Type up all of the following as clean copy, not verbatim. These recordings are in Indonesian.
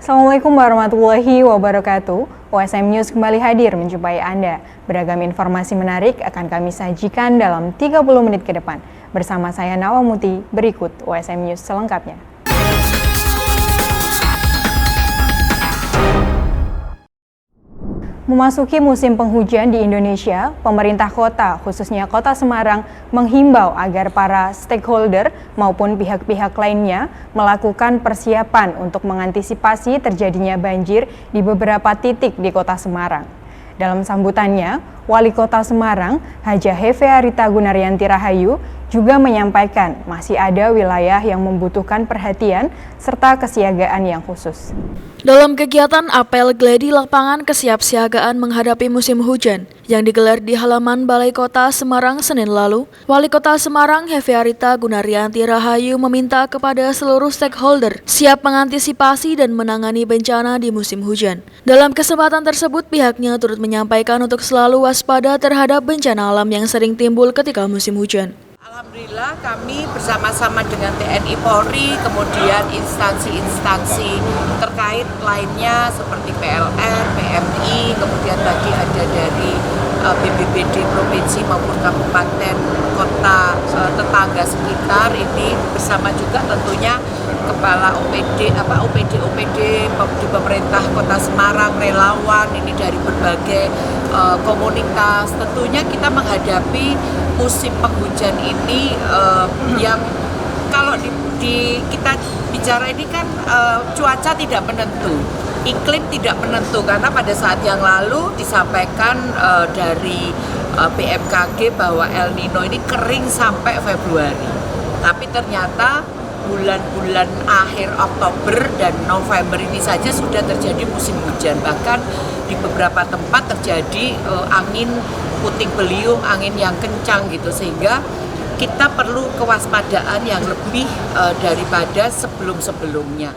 Assalamualaikum warahmatullahi wabarakatuh. OSM News kembali hadir menjumpai Anda. Beragam informasi menarik akan kami sajikan dalam 30 menit ke depan. Bersama saya Nawamuti, berikut OSM News selengkapnya. Memasuki musim penghujan di Indonesia, pemerintah kota, khususnya Kota Semarang, menghimbau agar para stakeholder maupun pihak-pihak lainnya melakukan persiapan untuk mengantisipasi terjadinya banjir di beberapa titik di Kota Semarang. Dalam sambutannya, Wali Kota Semarang, Haja Hefe Arita Gunaryanti Rahayu, juga menyampaikan masih ada wilayah yang membutuhkan perhatian serta kesiagaan yang khusus. Dalam kegiatan apel gladi lapangan kesiapsiagaan menghadapi musim hujan yang digelar di halaman Balai Kota Semarang Senin lalu, Wali Kota Semarang Hefe Arita Gunaryanti Rahayu meminta kepada seluruh stakeholder siap mengantisipasi dan menangani bencana di musim hujan. Dalam kesempatan tersebut, pihaknya turut menyampaikan untuk selalu waspada terhadap bencana alam yang sering timbul ketika musim hujan. Alhamdulillah kami bersama-sama dengan TNI Polri, kemudian instansi-instansi terkait lainnya seperti PLN, PMI, kemudian tadi ada dari BPBD Provinsi maupun Kabupaten, Kota, tetangga sekitar ini bersama juga tentunya Kepala OPD di pemerintah Kota Semarang, relawan ini dari berbagai komunitas. Tentunya kita menghadapi musim penghujan ini yang kalau kita bicara ini kan cuaca tidak menentu, iklim tidak menentu, karena pada saat yang lalu disampaikan dari BMKG bahwa El Nino ini kering sampai Februari, tapi ternyata bulan-bulan akhir Oktober dan November ini saja sudah terjadi musim hujan. Bahkan di beberapa tempat terjadi angin puting beliung, angin yang kencang gitu, sehingga kita perlu kewaspadaan yang lebih daripada sebelum-sebelumnya.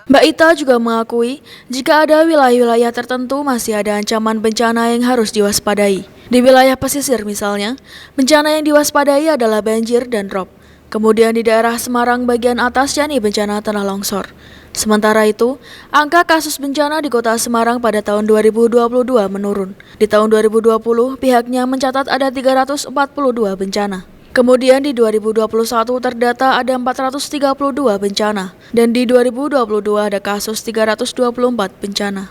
Mbak Ita juga mengakui jika ada wilayah-wilayah tertentu masih ada ancaman bencana yang harus diwaspadai. Di wilayah pesisir misalnya, bencana yang diwaspadai adalah banjir dan rob. Kemudian di daerah Semarang bagian atas yakni bencana tanah longsor. Sementara itu, angka kasus bencana di Kota Semarang pada tahun 2022 menurun. Di tahun 2020, pihaknya mencatat ada 342 bencana. Kemudian di 2021 terdata ada 432 bencana. Dan di 2022 ada kasus 324 bencana.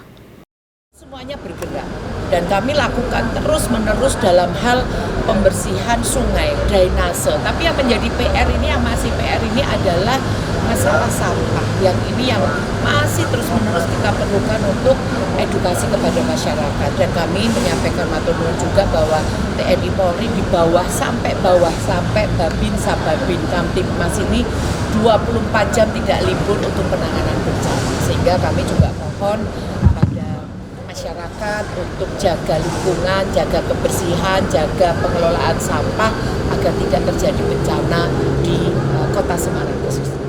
Semuanya bergerak dan kami lakukan terus-menerus dalam hal pembersihan sungai, drainase. Tapi yang menjadi PR ini adalah masalah sampah. Yang ini yang masih terus-menerus kita perlukan untuk edukasi kepada masyarakat. Dan kami menyampaikan matur nuwun juga bahwa TNI Polri di bawah sampai Babin Sababin Kamtibmas ini 24 jam tidak libur untuk penanganan bencana. Sehingga kami juga mohon masyarakat untuk jaga lingkungan, jaga kebersihan, jaga pengelolaan sampah agar tidak terjadi bencana di Kota Semarang khususnya.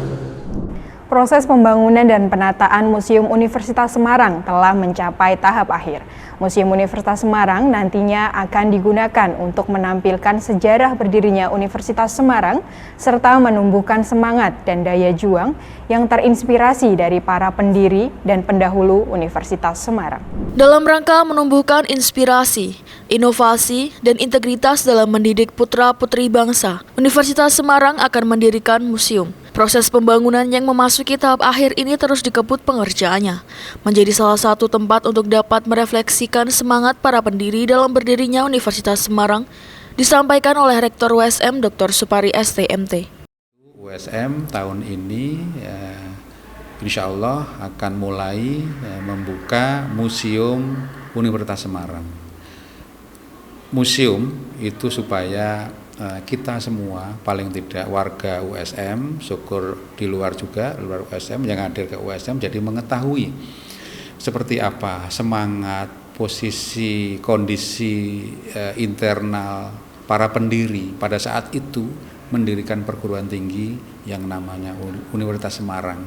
Proses pembangunan dan penataan Museum Universitas Semarang telah mencapai tahap akhir. Museum Universitas Semarang nantinya akan digunakan untuk menampilkan sejarah berdirinya Universitas Semarang serta menumbuhkan semangat dan daya juang yang terinspirasi dari para pendiri dan pendahulu Universitas Semarang. Dalam rangka menumbuhkan inspirasi, inovasi, dan integritas dalam mendidik putra-putri bangsa, Universitas Semarang akan mendirikan museum. Proses pembangunan yang memasuki tahap akhir ini terus dikebut pengerjaannya, menjadi salah satu tempat untuk dapat merefleksikan semangat para pendiri dalam berdirinya Universitas Semarang, disampaikan oleh Rektor USM Dr. Supari STMT. USM tahun ini insya Allah akan mulai membuka Museum Universitas Semarang. Museum itu supaya kita semua, paling tidak warga USM, syukur di luar juga, luar USM yang hadir ke USM, jadi mengetahui seperti apa semangat, posisi, kondisi internal para pendiri pada saat itu mendirikan perguruan tinggi yang namanya Universitas Semarang.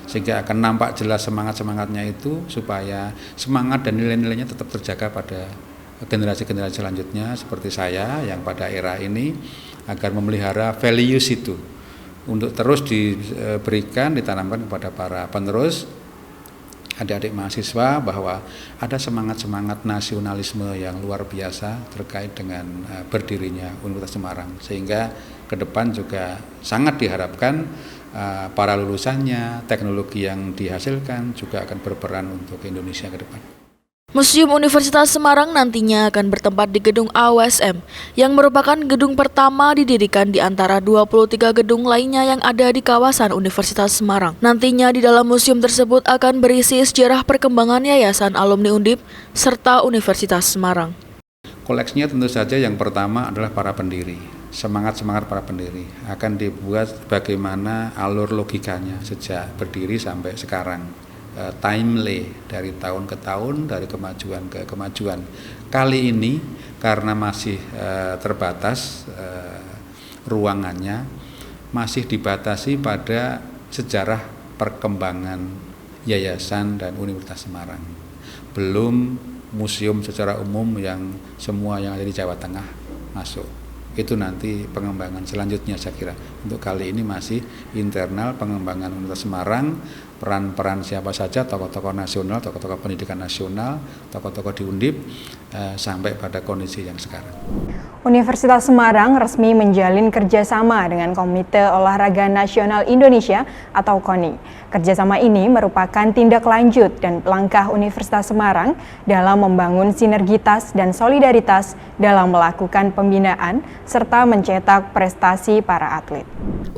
Sehingga akan nampak jelas semangat-semangatnya itu supaya semangat dan nilai-nilainya tetap terjaga pada generasi-generasi selanjutnya seperti saya yang pada era ini agar memelihara values itu untuk terus diberikan, ditanamkan kepada para penerus adik-adik mahasiswa bahwa ada semangat-semangat nasionalisme yang luar biasa terkait dengan berdirinya Universitas Semarang, sehingga ke depan juga sangat diharapkan para lulusannya, teknologi yang dihasilkan juga akan berperan untuk Indonesia ke depan. Museum Universitas Semarang nantinya akan bertempat di gedung AUSM yang merupakan gedung pertama didirikan di antara 23 gedung lainnya yang ada di kawasan Universitas Semarang. Nantinya di dalam museum tersebut akan berisi sejarah perkembangan Yayasan Alumni Undip serta Universitas Semarang. Koleksinya tentu saja yang pertama adalah para pendiri. Semangat-semangat para pendiri akan dibuat bagaimana alur logikanya sejak berdiri sampai sekarang. Timely dari tahun ke tahun, dari kemajuan ke kemajuan. Kali ini karena masih terbatas ruangannya, masih dibatasi pada sejarah perkembangan Yayasan dan Universitas Semarang. Belum museum secara umum yang semua yang ada di Jawa Tengah masuk. Itu nanti pengembangan selanjutnya saya kira. Untuk kali ini masih internal pengembangan Universitas Semarang, peran-peran siapa saja, tokoh-tokoh nasional, tokoh-tokoh pendidikan nasional, tokoh-tokoh di Undip, sampai pada kondisi yang sekarang. Universitas Semarang resmi menjalin kerjasama dengan Komite Olahraga Nasional Indonesia atau KONI. Kerjasama ini merupakan tindak lanjut dan langkah Universitas Semarang dalam membangun sinergitas dan solidaritas dalam melakukan pembinaan serta mencetak prestasi para atlet.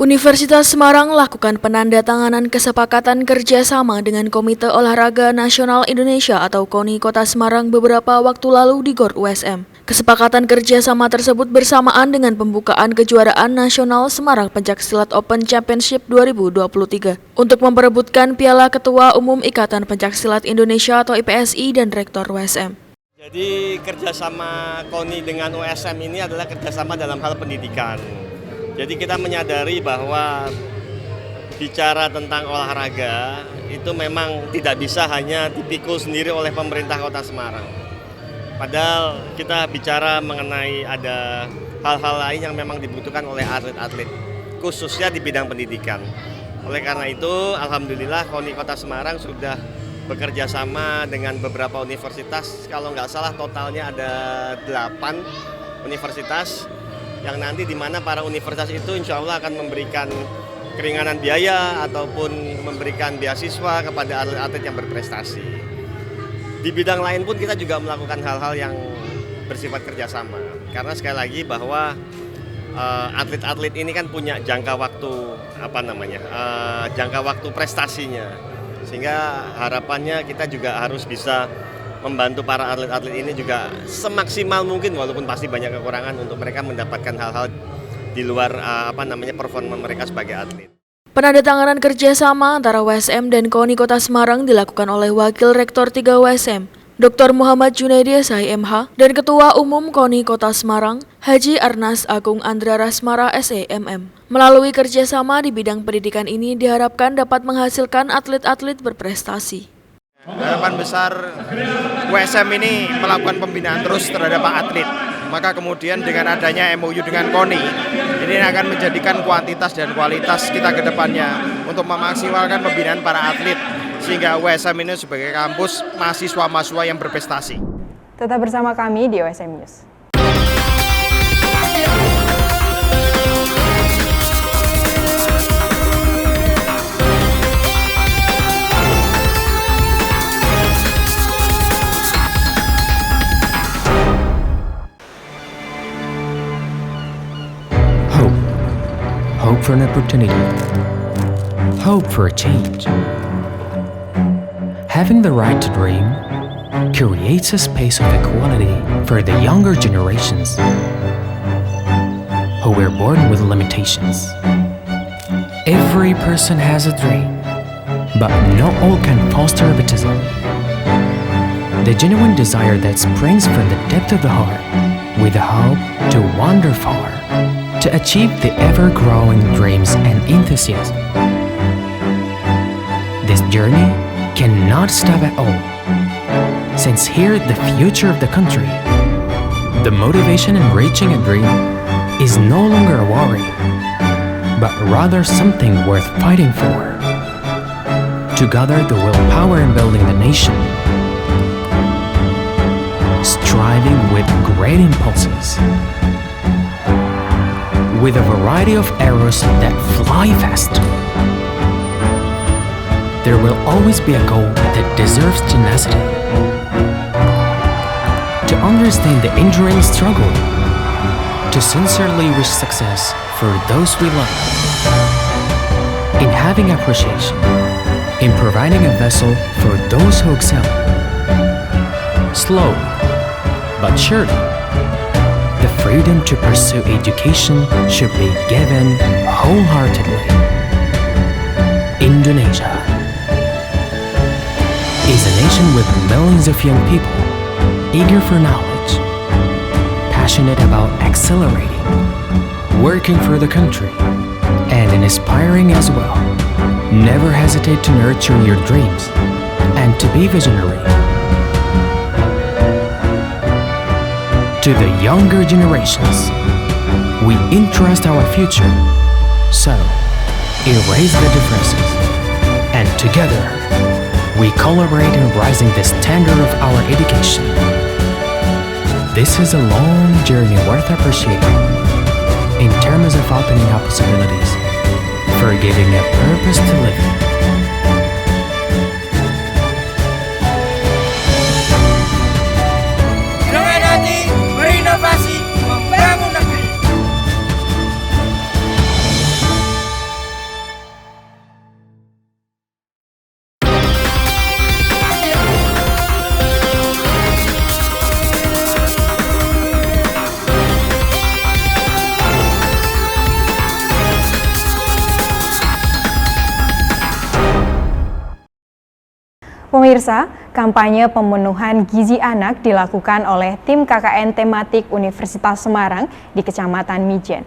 Universitas Semarang lakukan penandatanganan kesepakatan kerjasama dengan Komite Olahraga Nasional Indonesia atau KONI Kota Semarang beberapa waktu lalu di GOR USM. Kesepakatan kerjasama tersebut bersamaan dengan pembukaan kejuaraan nasional Semarang Pencaksilat Open Championship 2023 untuk memperebutkan Piala Ketua Umum Ikatan Pencaksilat Indonesia atau IPSI dan Rektor USM. Jadi kerjasama KONI dengan USM ini adalah kerjasama dalam hal pendidikan. Jadi kita menyadari bahwa bicara tentang olahraga itu memang tidak bisa hanya dipikul sendiri oleh pemerintah Kota Semarang. Padahal kita bicara mengenai ada hal-hal lain yang memang dibutuhkan oleh atlet-atlet, khususnya di bidang pendidikan. Oleh karena itu, alhamdulillah KONI Kota Semarang sudah bekerja sama dengan beberapa universitas. Kalau nggak salah totalnya ada 8 universitas yang nanti di mana para universitas itu insya Allah akan memberikan keringanan biaya ataupun memberikan beasiswa kepada atlet-atlet yang berprestasi. Di bidang lain pun kita juga melakukan hal-hal yang bersifat kerjasama. Karena sekali lagi bahwa atlet-atlet ini kan punya jangka waktu jangka waktu prestasinya. Sehingga harapannya kita juga harus bisa membantu para atlet-atlet ini juga semaksimal mungkin, walaupun pasti banyak kekurangan untuk mereka mendapatkan hal-hal di luar performa mereka sebagai atlet. Penandatanganan kerjasama antara USM dan KONI Kota Semarang dilakukan oleh Wakil Rektor 3 USM, Dr. Muhammad Junaidi SIMH, dan Ketua Umum KONI Kota Semarang, Haji Arnas Agung Andra Rasmara SEMM. Melalui kerjasama di bidang pendidikan ini diharapkan dapat menghasilkan atlet-atlet berprestasi. Harapan besar USM ini melakukan pembinaan terus terhadap atlet. Maka kemudian dengan adanya MOU dengan KONI, ini akan menjadikan kuantitas dan kualitas kita ke depannya untuk memaksimalkan pembinaan para atlet, sehingga USM ini sebagai kampus mahasiswa-mahasiswa yang berprestasi. Tetap bersama kami di USM News. Hope for an opportunity. Hope for a change. Having the right to dream creates a space of equality for the younger generations who were born with limitations. Every person has a dream, but not all can foster baptism. The genuine desire that springs from the depth of the heart, with the hope to wander far, to achieve the ever-growing dreams and enthusiasm. This journey cannot stop at all, since here the future of the country, the motivation in reaching a dream is no longer a worry, but rather something worth fighting for. To to gather the willpower in building the nation, striving with great impulses, with a variety of arrows that fly fast. There will always be a goal that deserves tenacity. To understand the enduring struggle, to sincerely wish success for those we love, in having appreciation, in providing a vessel for those who excel. Slowly, but surely, the freedom to pursue education should be given wholeheartedly. Indonesia is a nation with millions of young people eager for knowledge, passionate about accelerating, working for the country, and inspiring as well. Never hesitate to nurture your dreams and to be visionary. To the younger generations, we entrust our future. So, erase the differences, and together, we collaborate in raising the standard of our education. This is a long journey worth appreciating in terms of opening up possibilities, for giving a purpose to live in. Dengan hati berinovasi membangun negeri. Pemirsa, kampanye pemenuhan gizi anak dilakukan oleh tim KKN tematik Universitas Semarang di Kecamatan Mijen.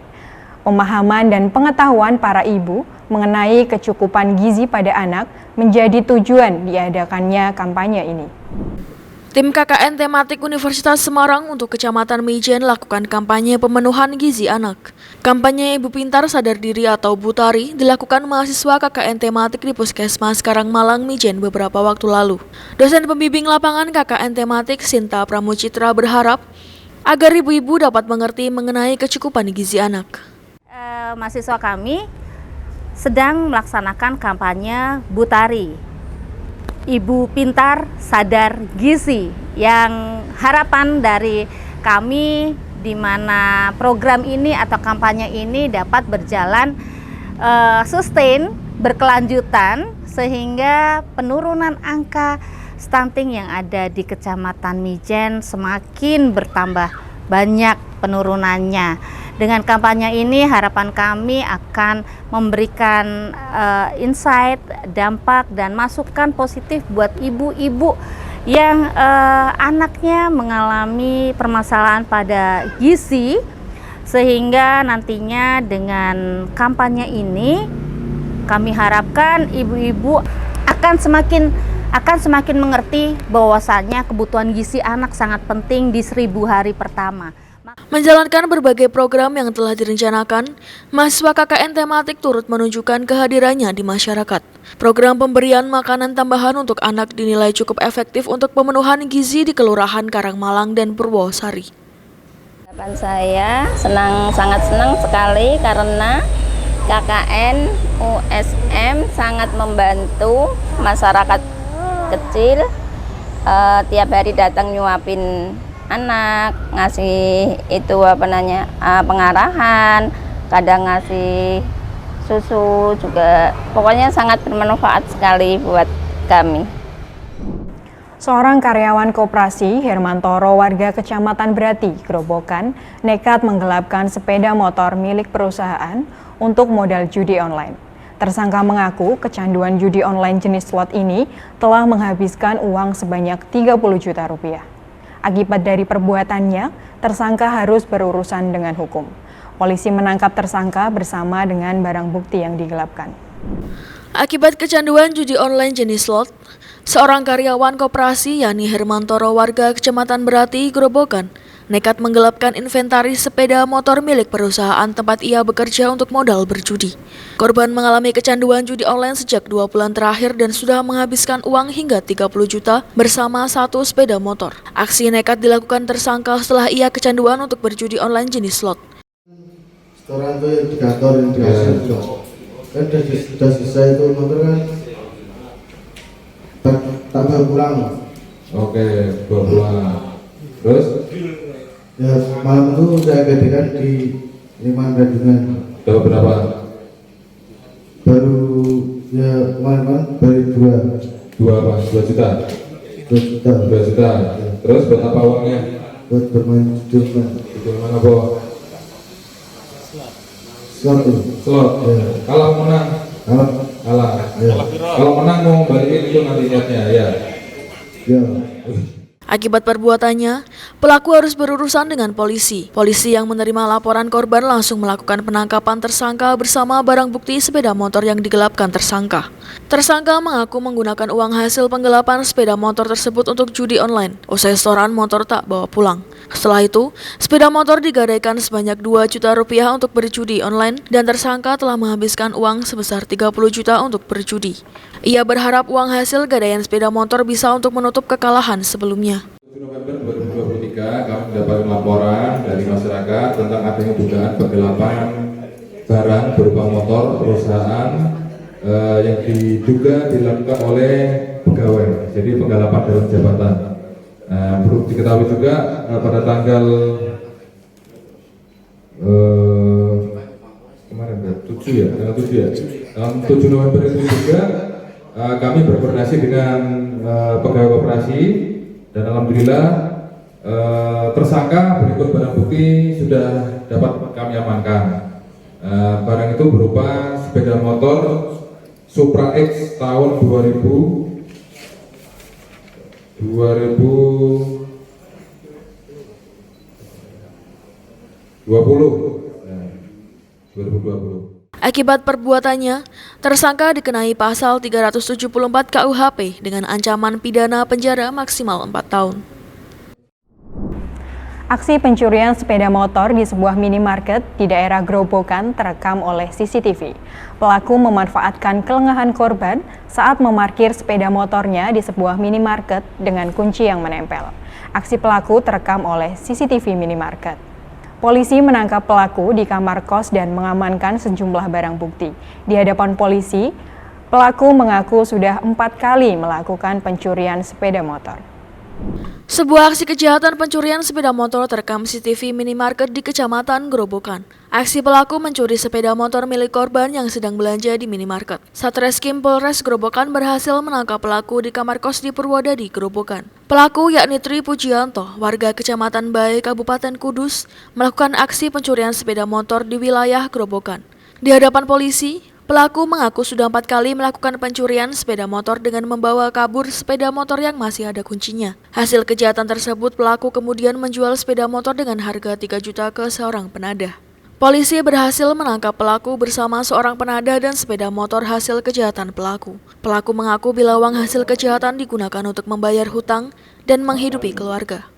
Pemahaman dan pengetahuan para ibu mengenai kecukupan gizi pada anak menjadi tujuan diadakannya kampanye ini. Tim KKN tematik Universitas Semarang untuk Kecamatan Mijen lakukan kampanye pemenuhan gizi anak. Kampanye Ibu Pintar Sadar Diri atau Butari dilakukan mahasiswa KKN tematik di Puskesmas Karangmalang Mijen beberapa waktu lalu. Dosen pembimbing lapangan KKN tematik Sinta Pramucitra berharap agar ibu-ibu dapat mengerti mengenai kecukupan gizi anak. Mahasiswa kami sedang melaksanakan kampanye Butari, Ibu Pintar Sadar Gizi, yang harapan dari kami di mana program ini atau kampanye ini dapat berjalan sustain, berkelanjutan, sehingga penurunan angka stunting yang ada di Kecamatan Mijen semakin bertambah banyak penurunannya. Dengan kampanye ini harapan kami akan memberikan insight, dampak, dan masukan positif buat ibu-ibu yang anaknya mengalami permasalahan pada gizi, sehingga nantinya dengan kampanye ini kami harapkan ibu-ibu akan semakin mengerti bahwasannya kebutuhan gizi anak sangat penting di 1000 hari pertama. Menjalankan berbagai program yang telah direncanakan, mahasiswa KKN tematik turut menunjukkan kehadirannya di masyarakat. Program pemberian makanan tambahan untuk anak dinilai cukup efektif untuk pemenuhan gizi di Kelurahan Karangmalang dan Purwosari. Saya sangat senang sekali karena KKN USM sangat membantu masyarakat kecil. Tiap hari datang nyuapin anak, ngasih pengarahan, kadang ngasih susu juga. Pokoknya sangat bermanfaat sekali buat kami. Seorang karyawan koperasi Hermantoro warga Kecamatan Brati, Grobogan, nekat menggelapkan sepeda motor milik perusahaan untuk modal judi online. Tersangka mengaku kecanduan judi online jenis slot ini telah menghabiskan uang sebanyak 30 juta rupiah. Akibat dari perbuatannya, tersangka harus berurusan dengan hukum. Polisi menangkap tersangka bersama dengan barang bukti yang digelapkan. Akibat kecanduan judi online jenis slot, seorang karyawan koperasi yakni Hermantoro warga Kecamatan Brati, Grobogan, nekat menggelapkan inventaris sepeda motor milik perusahaan tempat ia bekerja untuk modal berjudi. Korban mengalami kecanduan judi online sejak 2 bulan terakhir dan sudah menghabiskan uang hingga 30 juta bersama 1 sepeda motor. Aksi nekat dilakukan tersangka setelah ia kecanduan untuk berjudi online jenis slot. Setoran itu yang di kantor yang dikasih juga. Kan sudah selesai itu motor kan tambah pulang. Oke, bawa pulang. Terus? Ya malam itu saya gantikan di 5 Bandungan. Dapat berapa? Baru ya kemarin baru 2 apa? 2 juta? 2 juta. 2 juta. Ya. Terus buat apa uangnya? Buat bermain judi. Itu mana po? Slot. Slot. Ya. Kalau menang? Kalah. Ya. Kalau menang mau balikin itu nanti niatnya ya. Ya. Akibat perbuatannya, pelaku harus berurusan dengan polisi. Polisi yang menerima laporan korban langsung melakukan penangkapan tersangka bersama barang bukti sepeda motor yang digelapkan tersangka. Tersangka mengaku menggunakan uang hasil penggelapan sepeda motor tersebut untuk judi online. Usai setoran, motor tak bawa pulang. Setelah itu, sepeda motor digadaikan sebanyak 2 juta rupiah untuk berjudi online dan tersangka telah menghabiskan uang sebesar 30 juta untuk berjudi. Ia berharap uang hasil gadaian sepeda motor bisa untuk menutup kekalahan sebelumnya. November 2023 kami mendapatkan laporan dari masyarakat tentang adanya dugaan penggelapan barang berupa motor perusahaan yang diduga dilakukan oleh pegawai, jadi penggelapan dalam jabatan. Perlu diketahui juga pada tanggal kemarin 7 ya, tanggal 7 ya, tanggal 7 November itu juga kami berkoordinasi dengan pegawai koperasi dan alhamdulillah tersangka berikut barang bukti sudah dapat kami amankan. Barang itu berupa sepeda motor Supra X tahun 2020. Akibat perbuatannya, tersangka dikenai pasal 374 KUHP dengan ancaman pidana penjara maksimal 4 tahun. Aksi pencurian sepeda motor di sebuah minimarket di daerah Grobogan terekam oleh CCTV. Pelaku memanfaatkan kelengahan korban saat memarkir sepeda motornya di sebuah minimarket dengan kunci yang menempel. Aksi pelaku terekam oleh CCTV minimarket. Polisi menangkap pelaku di kamar kos dan mengamankan sejumlah barang bukti. Di hadapan polisi, pelaku mengaku sudah 4 kali melakukan pencurian sepeda motor. Sebuah aksi kejahatan pencurian sepeda motor terekam CCTV minimarket di Kecamatan Grobogan. Aksi pelaku mencuri sepeda motor milik korban yang sedang belanja di minimarket. Satreskrim Polres Grobogan berhasil menangkap pelaku di kamar kos di Purwodadi, Grobogan. Pelaku yakni Tri Pujianto, warga Kecamatan Bae, Kabupaten Kudus, melakukan aksi pencurian sepeda motor di wilayah Grobogan. Di hadapan polisi, pelaku mengaku sudah 4 kali melakukan pencurian sepeda motor dengan membawa kabur sepeda motor yang masih ada kuncinya. Hasil kejahatan tersebut, pelaku kemudian menjual sepeda motor dengan harga 3 juta ke seorang penadah. Polisi berhasil menangkap pelaku bersama seorang penadah dan sepeda motor hasil kejahatan pelaku. Pelaku mengaku bila uang hasil kejahatan digunakan untuk membayar hutang dan menghidupi keluarga.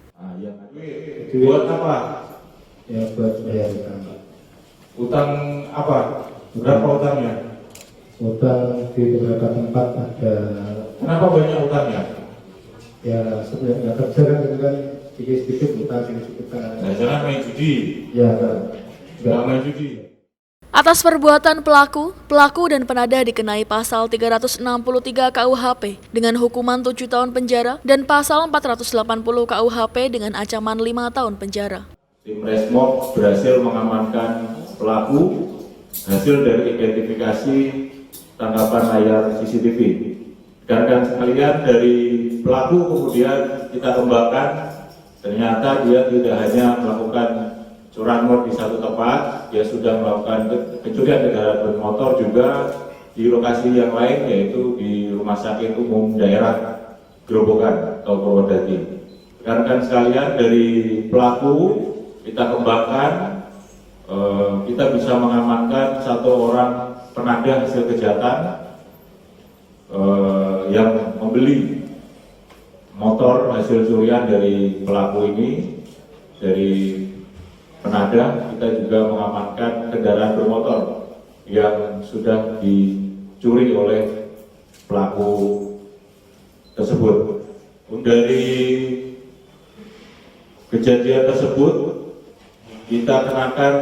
Buat apa? Ya buat bayar hutang. Utang apa? Berapa utangnya? Utang di beberapa tempat ada. Kenapa banyak utangnya? Ya sebenarnya nggak kerja kan itu kan sedikit-sedikit utang, sedikit utang. Nah, jangan main judi. Ya Nggak main judi. Atas perbuatan pelaku dan penadah dikenai pasal 363 KUHP dengan hukuman 7 tahun penjara dan pasal 480 KUHP dengan ancaman 5 tahun penjara. Tim Resmob berhasil mengamankan pelaku hasil dari identifikasi tangkapan layar CCTV. Rekan-rekan sekalian, dari pelaku kemudian kita kembangkan, ternyata dia tidak hanya melakukan curanmor di satu tempat, dia sudah melakukan pencurian kendaraan bermotor juga di lokasi yang lain, yaitu di Rumah Sakit Umum Daerah Grobogan atau Purwodadi. Rekan-rekan sekalian, dari pelaku kita kembangkan, kita bisa mengamankan 1 orang penadah hasil kejahatan yang membeli motor hasil curian dari pelaku ini dari penadah, kita juga mengamankan kendaraan bermotor yang sudah dicuri oleh pelaku tersebut. Dari kejadian tersebut kita kenakan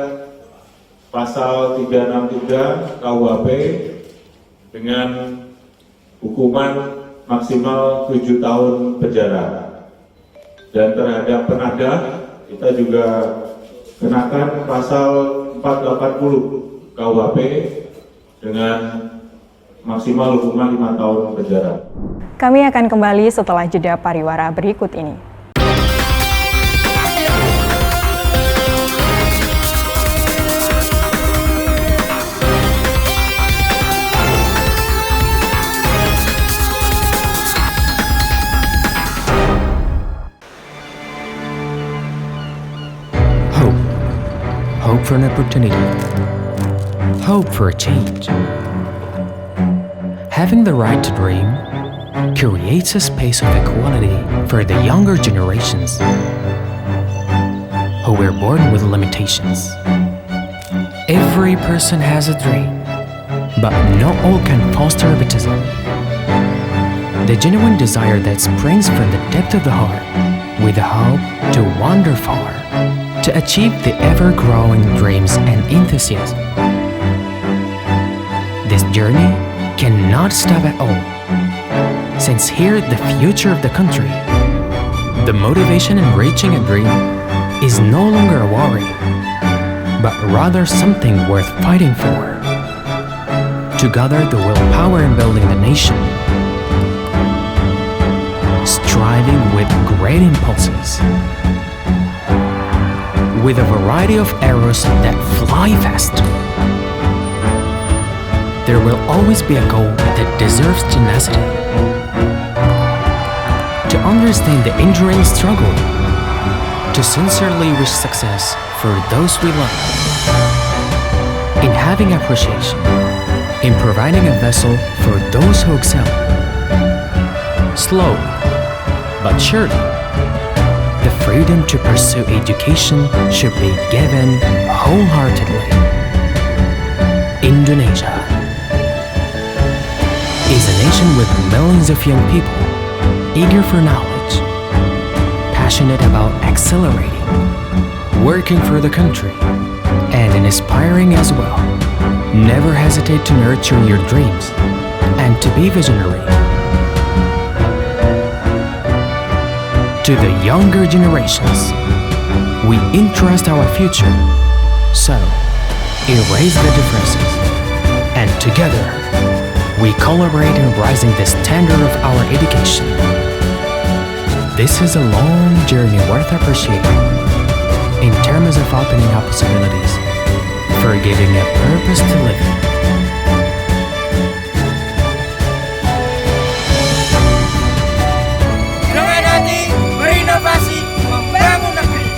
pasal 363 KUHP dengan hukuman maksimal 7 tahun penjara. Dan terhadap penadah kita juga kenakan pasal 480 KUHP dengan maksimal hukuman 5 tahun penjara. Kami akan kembali setelah jeda pariwara berikut ini. Hope for an opportunity. Hope for a change. Having the right to dream creates a space of equality for the younger generations who were born with limitations. Every person has a dream, but not all can foster egotism. The genuine desire that springs from the depth of the heart, with the hope to wander far, to achieve the ever-growing dreams and enthusiasm. This journey cannot stop at all, since here the future of the country, the motivation in reaching a dream is no longer a worry, but rather something worth fighting for. To gather the willpower in building the nation, striving with great impulses, with a variety of arrows that fly fast. There will always be a goal that deserves tenacity. To understand the enduring struggle, to sincerely wish success for those we love. In having appreciation, in providing a vessel for those who excel. Slowly, but surely, the freedom to pursue education should be given wholeheartedly. Indonesia is a nation with millions of young people, eager for knowledge, passionate about accelerating, working for the country, and inspiring as well. Never hesitate to nurture your dreams and to be visionary. To the younger generations, we entrust our future. So, erase the differences, and together, we collaborate in raising the standard of our education. This is a long journey worth appreciating in terms of opening up possibilities, for giving a purpose to live. Dengan hati berinovasi membangun negeri.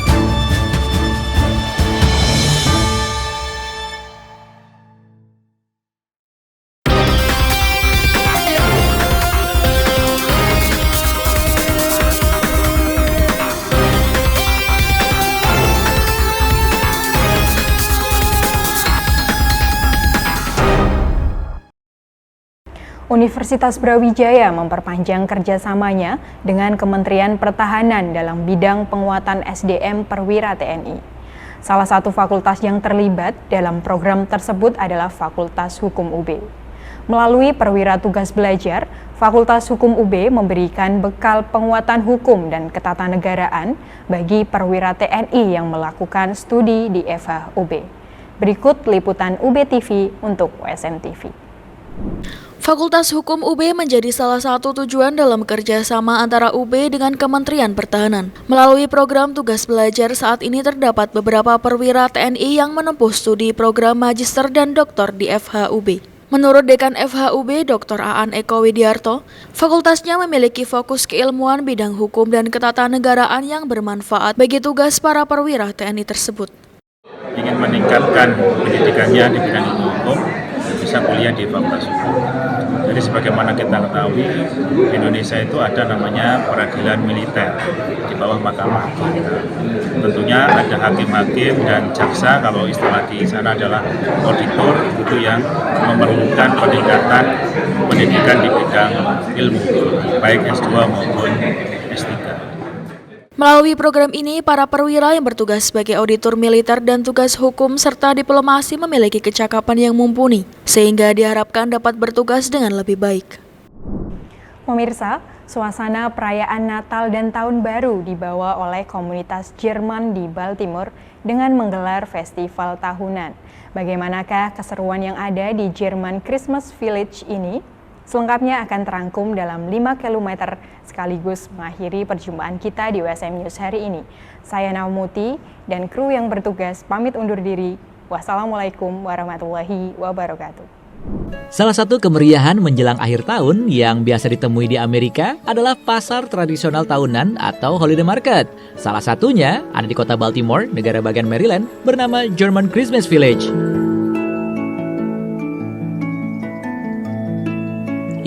Universitas Brawijaya memperpanjang kerjasamanya dengan Kementerian Pertahanan dalam bidang penguatan SDM Perwira TNI. Salah satu fakultas yang terlibat dalam program tersebut adalah Fakultas Hukum UB. Melalui Perwira Tugas Belajar, Fakultas Hukum UB memberikan bekal penguatan hukum dan ketatanegaraan bagi perwira TNI yang melakukan studi di FH UB. Berikut liputan UB TV untuk USM TV. Fakultas Hukum UB menjadi salah satu tujuan dalam kerjasama antara UB dengan Kementerian Pertahanan. Melalui program tugas belajar saat ini terdapat beberapa perwira TNI yang menempuh studi program magister dan doktor di FH UB. Menurut Dekan FH UB, Dr. Aan Eko Widiarto, fakultasnya memiliki fokus keilmuan bidang hukum dan ketatanegaraan yang bermanfaat bagi tugas para perwira TNI tersebut. Ingin meningkatkan pendidikannya di bidang ilmu hukum, bisa kuliah di Fakultas Hukum. Jadi sebagaimana kita ketahui, Indonesia itu ada namanya peradilan militer di bawah Mahkamah Agung. Tentunya ada hakim-hakim dan jaksa, kalau istilah di sana adalah auditor, itu yang memerlukan peningkatan pendidikan di bidang ilmu, baik S2 maupun S3. Melalui program ini, para perwira yang bertugas sebagai auditor militer dan tugas hukum serta diplomasi memiliki kecakapan yang mumpuni, sehingga diharapkan dapat bertugas dengan lebih baik. Pemirsa, suasana perayaan Natal dan Tahun Baru dibawa oleh komunitas Jerman di Baltimore dengan menggelar festival tahunan. Bagaimanakah keseruan yang ada di German Christmas Village ini? Selengkapnya akan terangkum dalam 5 km sekaligus mengakhiri perjumpaan kita di USM News hari ini. Saya Naumuti dan kru yang bertugas pamit undur diri. Wassalamualaikum warahmatullahi wabarakatuh. Salah satu kemeriahan menjelang akhir tahun yang biasa ditemui di Amerika adalah pasar tradisional tahunan atau holiday market. Salah satunya ada di kota Baltimore, negara bagian Maryland, bernama German Christmas Village.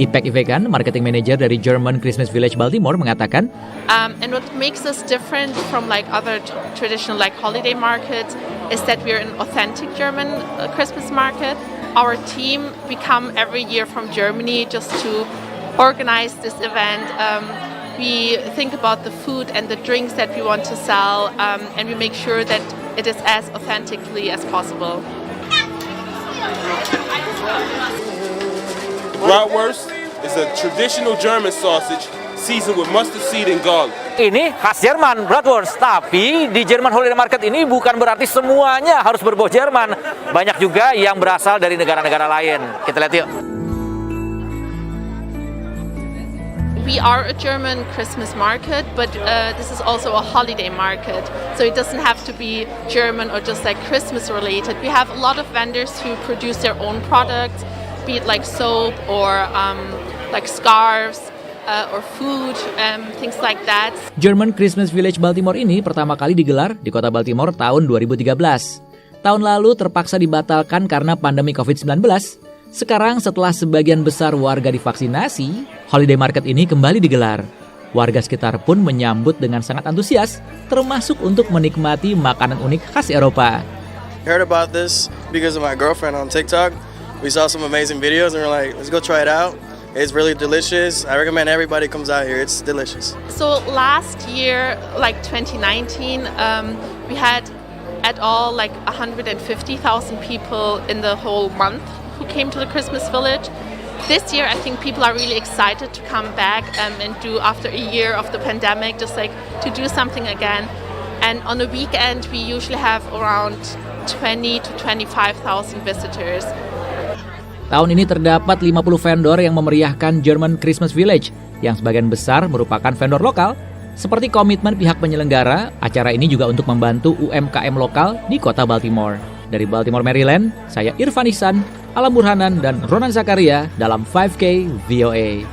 Ipek Ivekan, marketing manager dari German Christmas Village Baltimore, mengatakan, and what makes us different from like other traditional like holiday markets is that we're an authentic German Christmas market. Our team come every year from Germany just to organize this event. We think about the food and the drinks that we want to sell, and we make sure that it is as authentically as possible. Bratwurst is a traditional German sausage seasoned with mustard seed and garlic. Ini khas Jerman, Bratwurst. Tapi di German Holiday Market ini bukan berarti semuanya harus berbau Jerman. Banyak juga yang berasal dari negara-negara lain. Kita lihat yuk. We are a German Christmas market, but this is also a holiday market. So it doesn't have to be German or just like Christmas related. We have a lot of vendors who produce their own products, be it like soap or like scarves or food, things like that. German Christmas Village Baltimore ini pertama kali digelar di kota Baltimore tahun 2013. Tahun lalu terpaksa dibatalkan karena pandemi COVID-19. Sekarang setelah sebagian besar warga divaksinasi, holiday market ini kembali digelar. Warga sekitar pun menyambut dengan sangat antusias, termasuk untuk menikmati makanan unik khas Eropa. Heard about this because of my girlfriend on TikTok. We saw some amazing videos and we're like, let's go try it out. It's really delicious. I recommend everybody comes out here. It's delicious. So last year, like 2019, we had at all like 150,000 people in the whole month who came to the Christmas Village. This year, I think people are really excited to come back and do, after a year of the pandemic, just like to do something again. And on the weekend, we usually have around 20 to 25,000 visitors. Tahun ini terdapat 50 vendor yang memeriahkan German Christmas Village, yang sebagian besar merupakan vendor lokal. Seperti komitmen pihak penyelenggara, acara ini juga untuk membantu UMKM lokal di kota Baltimore. Dari Baltimore, Maryland, saya Irfan Ihsan, Alam Burhanan, dan Ronan Zakaria dalam 5K VOA.